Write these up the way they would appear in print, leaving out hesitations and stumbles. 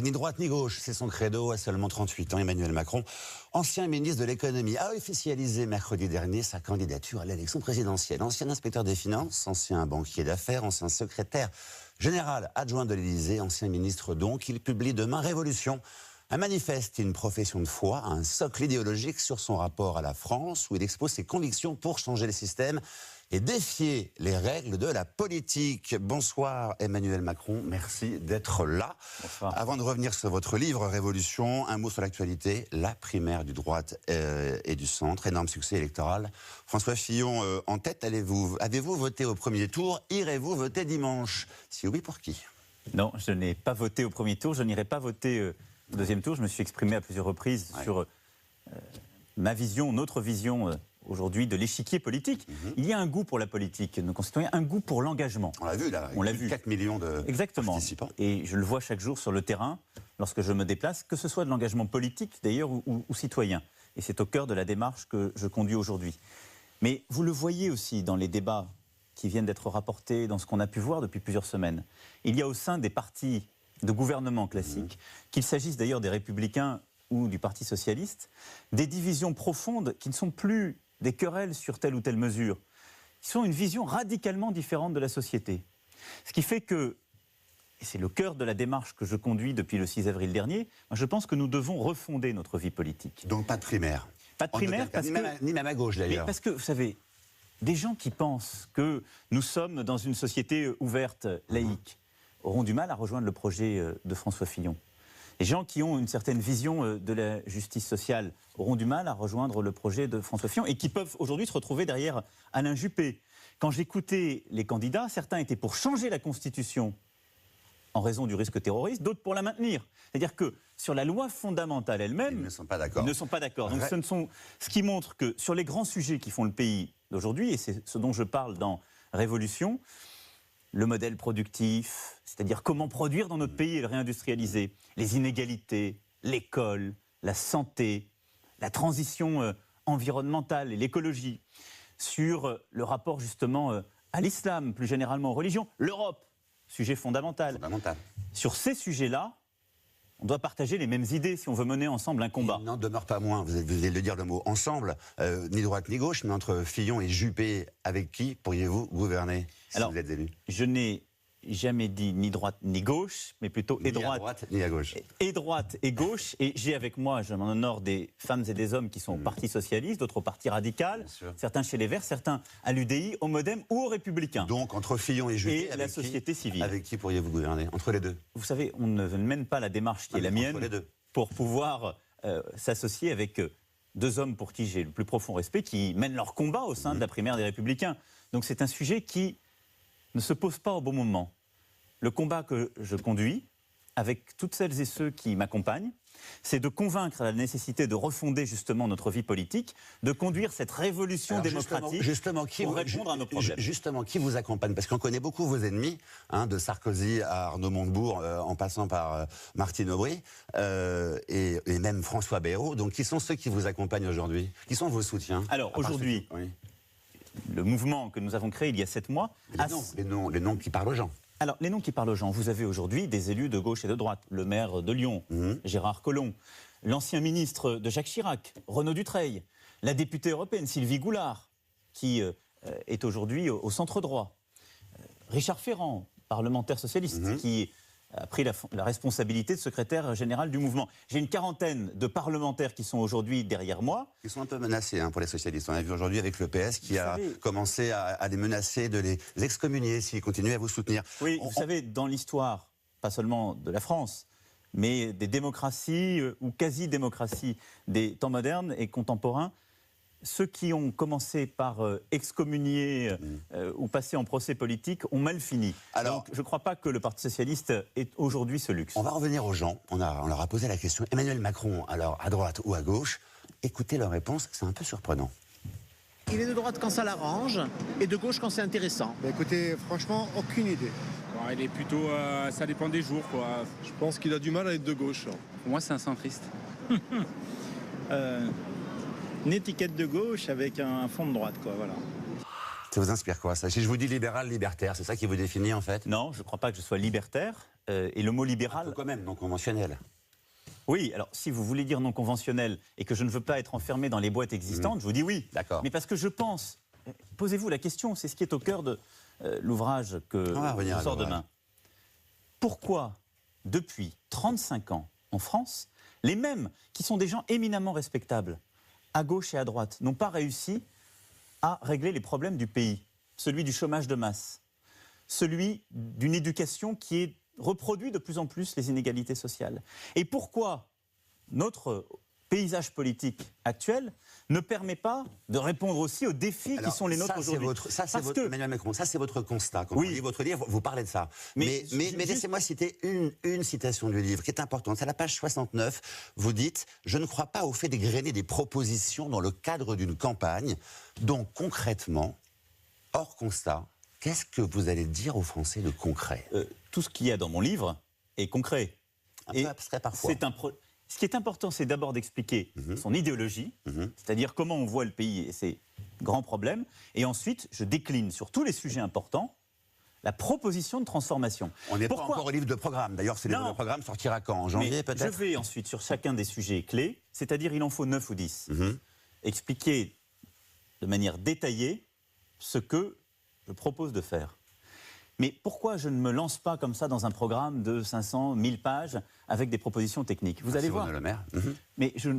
Ni droite ni gauche, c'est son credo. À seulement 38 ans, Emmanuel Macron, ancien ministre de l'économie, a officialisé mercredi dernier sa candidature à l'élection présidentielle. Ancien inspecteur des finances, ancien banquier d'affaires, ancien secrétaire général adjoint de l'Élysée, ancien ministre donc, il publie demain Révolution, un manifeste, une profession de foi, un socle idéologique sur son rapport à la France, où il expose ses convictions pour changer le système et défier les règles de la politique. Bonsoir Emmanuel Macron, merci d'être là. Bonsoir. Avant de revenir sur votre livre Révolution, un mot sur l'actualité, la primaire du droite et du centre, énorme succès électoral. François Fillon en tête, avez-vous voté au premier tour? Irez-vous voter dimanche? Si oui, pour qui? Non, je n'ai pas voté au premier tour, je n'irai pas voter au deuxième tour. Je me suis exprimé à plusieurs reprises sur ma vision, notre vision aujourd'hui de l'échiquier politique. Il y a un goût pour la politique, nos concitoyens, un goût pour l'engagement. On l'a vu là, on l'a vu. 4 millions de participants. Et je le vois chaque jour sur le terrain, lorsque je me déplace, que ce soit de l'engagement politique d'ailleurs ou citoyen. Et c'est au cœur de la démarche que je conduis aujourd'hui. Mais vous le voyez aussi dans les débats qui viennent d'être rapportés, dans ce qu'on a pu voir depuis plusieurs semaines. Il y a au sein des partis de gouvernement classiques, qu'il s'agisse d'ailleurs des Républicains ou du Parti Socialiste, des divisions profondes qui ne sont plus des querelles sur telle ou telle mesure, qui sont une vision radicalement différente de la société. Ce qui fait que, et c'est le cœur de la démarche que je conduis depuis le 6 avril dernier, moi je pense que nous devons refonder notre vie politique. Donc pas de primaire? Pas de primaire, parce que... Ni même à gauche d'ailleurs. Parce que, vous savez, des gens qui pensent que nous sommes dans une société ouverte, laïque, auront du mal à rejoindre le projet de François Fillon. Les gens qui ont une certaine vision de la justice sociale auront du mal à rejoindre le projet de François Fillon et qui peuvent aujourd'hui se retrouver derrière Alain Juppé. Quand j'écoutais les candidats, certains étaient pour changer la Constitution en raison du risque terroriste, d'autres pour la maintenir. C'est-à-dire que sur la loi fondamentale elle-même, ils ne sont pas d'accord. Ils ne sont pas d'accord. Donc ce qui montre que sur les grands sujets qui font le pays d'aujourd'hui, et c'est ce dont je parle dans Révolution, le modèle productif, c'est-à-dire comment produire dans notre pays et le réindustrialiser, les inégalités, l'école, la santé, la transition environnementale et l'écologie, sur le rapport justement à l'islam, plus généralement aux religions, l'Europe, sujet fondamental. Sur ces sujets-là, on doit partager les mêmes idées si on veut mener ensemble un combat. Il n'en demeure pas moins, vous venez de dire le mot ensemble, ni droite ni gauche, mais entre Fillon et Juppé, avec qui pourriez-vous gouverner si vous êtes élu? Je n'ai jamais dit ni droite ni gauche, mais plutôt ni à droite ni à gauche. Et droite et gauche, et j'ai avec moi, je m'en honore, des femmes et des hommes qui sont au Parti Socialiste, d'autres au Parti Radical, certains chez les Verts, certains à l'UDI, au Modem ou aux Républicains. Donc entre Fillon et Juppé, et la société civile. Avec qui pourriez-vous gouverner? Entre les deux? Vous savez, on ne mène pas la démarche qui est la mienne pour pouvoir s'associer avec deux hommes pour qui j'ai le plus profond respect, qui mènent leur combat au sein de la primaire des Républicains. Donc c'est un sujet qui ne se pose pas au bon moment. Le combat que je conduis, avec toutes celles et ceux qui m'accompagnent, c'est de convaincre la nécessité de refonder justement notre vie politique, de conduire cette révolution démocratique pour répondre à nos problèmes. Justement, qui vous accompagne? Parce qu'on connaît beaucoup vos ennemis, de Sarkozy à Arnaud Montebourg, en passant par Martine Aubry, et même François Bayrou. Donc qui sont ceux qui vous accompagnent aujourd'hui? Qui sont vos soutiens? Alors aujourd'hui, le mouvement que nous avons créé il y a 7 mois... Les noms qui parlent aux gens. Alors, les noms qui parlent aux gens, vous avez aujourd'hui des élus de gauche et de droite. Le maire de Lyon, Gérard Collomb, l'ancien ministre de Jacques Chirac, Renaud Dutreil, la députée européenne Sylvie Goulard, qui est aujourd'hui au centre droit, Richard Ferrand, parlementaire socialiste, qui a pris la responsabilité de secrétaire général du mouvement. J'ai une 40aine de parlementaires qui sont aujourd'hui derrière moi. Ils sont un peu menacés pour les socialistes. On a vu aujourd'hui avec le PS qui a commencé à les menacer, de les excommunier s'ils continuent à vous soutenir. Oui, vous savez, dans l'histoire, pas seulement de la France, mais des démocraties ou quasi-démocraties des temps modernes et contemporains, ceux qui ont commencé par excommunier ou passer en procès politique ont mal fini. Alors, donc, je ne crois pas que le Parti Socialiste ait aujourd'hui ce luxe. On va revenir aux gens. On leur a posé la question. Emmanuel Macron, alors à droite ou à gauche? Écoutez leur réponse, c'est un peu surprenant. Il est de droite quand ça l'arrange et de gauche quand c'est intéressant. Bah écoutez, franchement, aucune idée. Bon, il est plutôt... ça dépend des jours, quoi. Je pense qu'il a du mal à être de gauche. Pour moi, c'est un centriste. Une étiquette de gauche avec un fond de droite, quoi, voilà. Ça vous inspire quoi, ça? Si je vous dis libéral, libertaire, c'est ça qui vous définit en fait? Non, je ne crois pas que je sois libertaire. et le mot libéral... Quand même, non conventionnel. Oui, alors si vous voulez dire non conventionnel et que je ne veux pas être enfermé dans les boîtes existantes, je vous dis oui. D'accord. Mais parce que je pense, posez-vous la question, c'est ce qui est au cœur de l'ouvrage que je sors demain. Pourquoi, depuis 35 ans en France, les mêmes qui sont des gens éminemment respectables, à gauche et à droite, n'ont pas réussi à régler les problèmes du pays? Celui du chômage de masse, celui d'une éducation qui est reproduit de plus en plus les inégalités sociales. Et pourquoi notre paysage politique actuel ne permet pas de répondre aussi aux défis qui sont les nôtres aujourd'hui? Emmanuel Macron, ça c'est votre constat. Quand on lit votre livre, vous parlez de ça. Mais laissez-moi citer une citation du livre qui est importante. C'est à la page 69. Vous dites « Je ne crois pas au fait d'égrener des propositions dans le cadre d'une campagne. Donc concrètement, hors constat, qu'est-ce que vous allez dire aux Français de concret ?» Tout ce qu'il y a dans mon livre est concret. Un peu abstrait parfois. Ce qui est important, c'est d'abord d'expliquer son idéologie, c'est-à-dire comment on voit le pays et ses grands problèmes. Et ensuite, je décline sur tous les sujets importants la proposition de transformation. On n'est pas encore au livre de programme. D'ailleurs, ce livre de programme sortira quand? En janvier, peut-être? Je vais ensuite, sur chacun des sujets clés, c'est-à-dire il en faut 9 ou 10, expliquer de manière détaillée ce que je propose de faire. Mais pourquoi je ne me lance pas comme ça dans un programme de 500, 1000 pages avec des propositions techniques? Vous allez voir. Le Maire. Mais je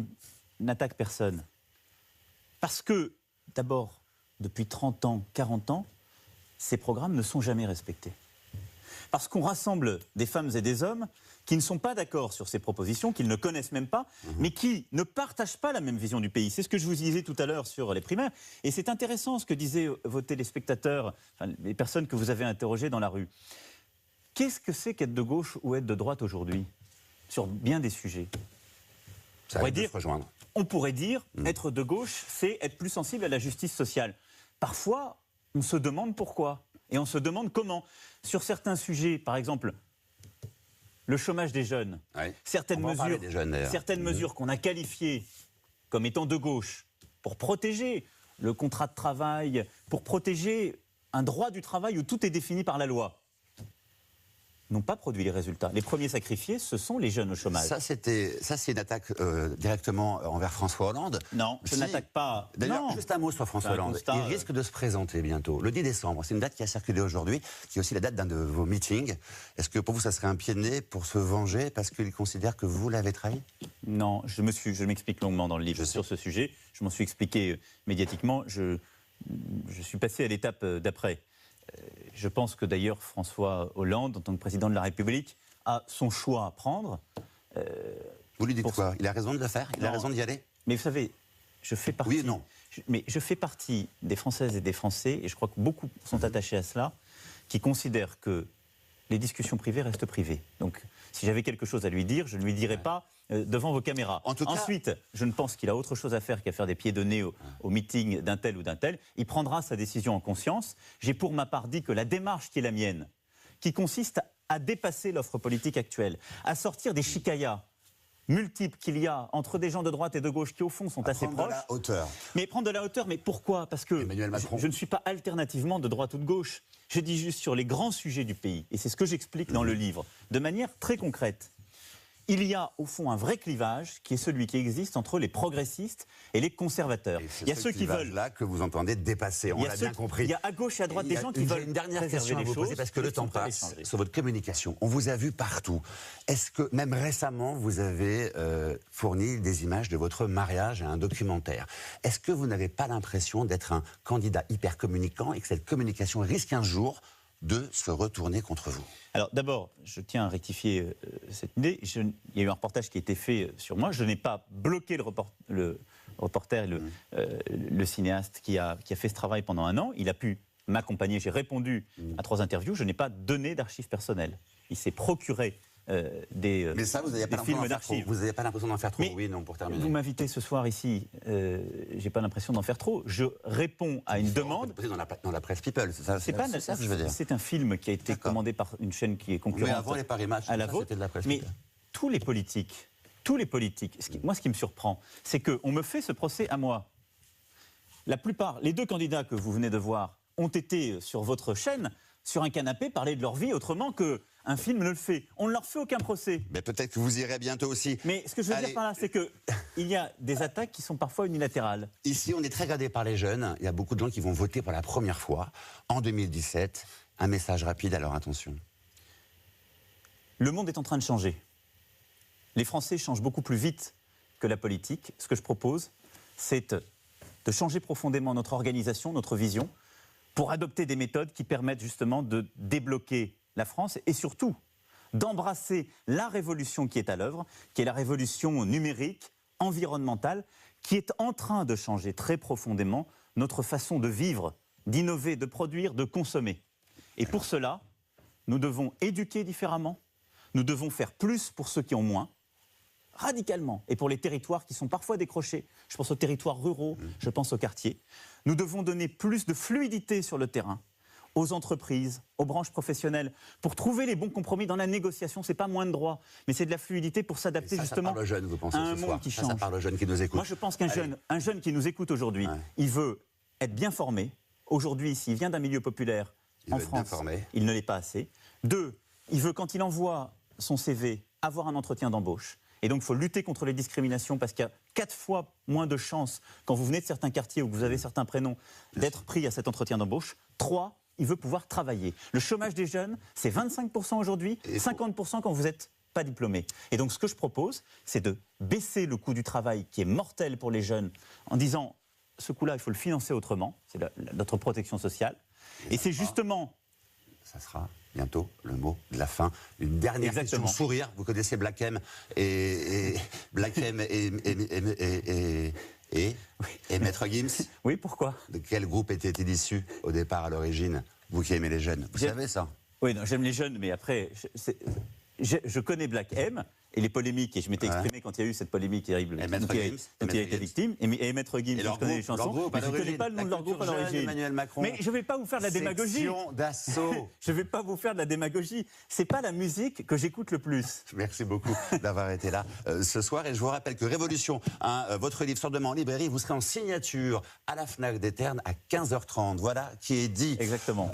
n'attaque personne. Parce que, d'abord, depuis 30 ans, 40 ans, ces programmes ne sont jamais respectés. Parce qu'on rassemble des femmes et des hommes qui ne sont pas d'accord sur ces propositions, qu'ils ne connaissent même pas, mais qui ne partagent pas la même vision du pays. C'est ce que je vous disais tout à l'heure sur les primaires. Et c'est intéressant ce que disaient vos téléspectateurs, enfin, les personnes que vous avez interrogées dans la rue. Qu'est-ce que c'est qu'être de gauche ou être de droite aujourd'hui, sur bien des sujets? On pourrait dire, être de gauche, c'est être plus sensible à la justice sociale. Parfois, on se demande pourquoi. Et on se demande comment. Sur certains sujets, par exemple, le chômage des jeunes, certaines mesures qu'on a qualifiées comme étant de gauche pour protéger le contrat de travail, pour protéger un droit du travail où tout est défini par la loi, n'ont pas produit les résultats. Les premiers sacrifiés, ce sont les jeunes au chômage. Ça, c'est une attaque directement envers François Hollande. Non, je n'attaque pas. D'ailleurs, juste un mot sur François Hollande. Il risque de se présenter bientôt, le 10 décembre. C'est une date qui a circulé aujourd'hui, qui est aussi la date d'un de vos meetings. Est-ce que pour vous, ça serait un pied de nez pour se venger parce qu'il considère que vous l'avez trahi? Non, je m'explique longuement dans le livre sur ce sujet. Je m'en suis expliqué médiatiquement. Je suis passé à l'étape d'après. Je pense que d'ailleurs François Hollande, en tant que président de la République, a son choix à prendre. Vous lui dites quoi? Il a raison de le faire? Il a raison d'y aller? Mais vous savez, je fais partie... Oui et non. Mais je fais partie des Françaises et des Français, et je crois que beaucoup sont attachés à cela, qui considèrent que les discussions privées restent privées. Donc, si j'avais quelque chose à lui dire, je ne lui dirais pas devant vos caméras. Ensuite, je ne pense qu'il a autre chose à faire qu'à faire des pieds de nez au meeting d'un tel ou d'un tel. Il prendra sa décision en conscience. J'ai pour ma part dit que la démarche qui est la mienne, qui consiste à dépasser l'offre politique actuelle, à sortir des chicayas multiples qu'il y a entre des gens de droite et de gauche qui, au fond, sont assez proches. Prendre de la hauteur. Mais prendre de la hauteur, mais pourquoi? Parce que je ne suis pas alternativement de droite ou de gauche. Je dis juste sur les grands sujets du pays, et c'est ce que j'explique dans le livre, de manière très concrète. Il y a au fond un vrai clivage qui est celui qui existe entre les progressistes et les conservateurs. Il y a ceux qui veulent là que vous entendez dépasser, on l'a bien compris. Il y a à gauche et à droite des gens qui veulent. J'ai une dernière question à vous poser parce que le temps passe. Sur votre communication, on vous a vu partout. Est-ce que même récemment vous avez fourni des images de votre mariage à un documentaire? Est-ce que vous n'avez pas l'impression d'être un candidat hyper communicant et que cette communication risque un jour de se retourner contre vous? Alors d'abord, je tiens à rectifier cette idée. Il y a eu un reportage qui a été fait sur moi. Je n'ai pas bloqué le reporter et le cinéaste qui a fait ce travail pendant un an. Il a pu m'accompagner. J'ai répondu à 3 interviews. Je n'ai pas donné d'archives personnelles. Il s'est procuré des Mais ça, vous n'avez pas films d'archives. Vous n'avez pas l'impression d'en faire trop? Oui, non, pour terminer. Vous m'invitez ce soir ici, j'ai pas l'impression d'en faire trop. Je réponds à une demande. Dans la presse People, c'est ça que je veux dire. C'est un film qui a été commandé par une chaîne qui est concurrente. Mais avant les Paris Match, à la vôtre. c'était de la presse Mais People. tous les politiques, moi ce qui me surprend, c'est qu'on me fait ce procès à moi. La plupart, les 2 candidats que vous venez de voir, ont été sur votre chaîne, sur un canapé, parler de leur vie autrement qu'un un film ne le fait. On ne leur fait aucun procès. Mais peut-être que vous irez bientôt aussi. Mais ce que je veux dire par là, c'est qu'il y a des attaques qui sont parfois unilatérales. Ici, on est très regardé par les jeunes. Il y a beaucoup de gens qui vont voter pour la première fois en 2017. Un message rapide à leur intention. Le monde est en train de changer. Les Français changent beaucoup plus vite que la politique. Ce que je propose, c'est de changer profondément notre organisation, notre vision, pour adopter des méthodes qui permettent justement de débloquer la France et surtout d'embrasser la révolution qui est à l'œuvre, qui est la révolution numérique, environnementale, qui est en train de changer très profondément notre façon de vivre, d'innover, de produire, de consommer. Et pour cela, nous devons éduquer différemment, nous devons faire plus pour ceux qui ont moins, radicalement, et pour les territoires qui sont parfois décrochés, je pense aux territoires ruraux, je pense aux quartiers, nous devons donner plus de fluidité sur le terrain, aux entreprises, aux branches professionnelles, pour trouver les bons compromis dans la négociation. Ce n'est pas moins de droits, mais c'est de la fluidité pour s'adapter justement ça parle aux jeunes, vous pensez, à un ce monde soir. qui Ça change. parle aux jeunes qui nous écoutent. Moi, je pense qu'un jeune qui nous écoute aujourd'hui, il veut être bien formé. Aujourd'hui, s'il vient d'un milieu populaire en France, il ne l'est pas assez. 2, il veut, quand il envoie son CV, avoir un entretien d'embauche. Et donc, il faut lutter contre les discriminations parce qu'il y a 4 fois moins de chances, quand vous venez de certains quartiers ou que vous avez certains prénoms, d'être pris à cet entretien d'embauche. 3, il veut pouvoir travailler. Le chômage des jeunes, c'est 25% aujourd'hui, 50% quand vous n'êtes pas diplômé. Et donc, ce que je propose, c'est de baisser le coût du travail qui est mortel pour les jeunes en disant, ce coût-là, il faut le financer autrement. C'est notre protection sociale. Et c'est justement... Ça sera bientôt le mot de la fin. Une dernière question, sourire. Vous connaissez Black M et Maître Gims. Oui, pourquoi? De quel groupe était-il issu au départ, à l'origine? Vous qui aimez les jeunes, vous savez ça? Oui, j'aime les jeunes, mais après, je connais Black M et les polémiques, et je m'étais exprimé quand il y a eu cette polémique terrible, et Maître Gims, dont il a été victime, et Maître Gims, je connais les chansons, mais je ne connais pas le nom de leur groupe à l'origine. Emmanuel Macron. Mais je ne vais pas vous faire de la démagogie. Section d'assaut. Je ne vais pas vous faire de la démagogie. Ce n'est pas la musique que j'écoute le plus. Merci beaucoup d'avoir été là ce soir. Et je vous rappelle que Révolution, votre livre sort demain en librairie, vous serez en signature à la Fnac des Ternes à 15h30. Voilà qui est dit. Exactement.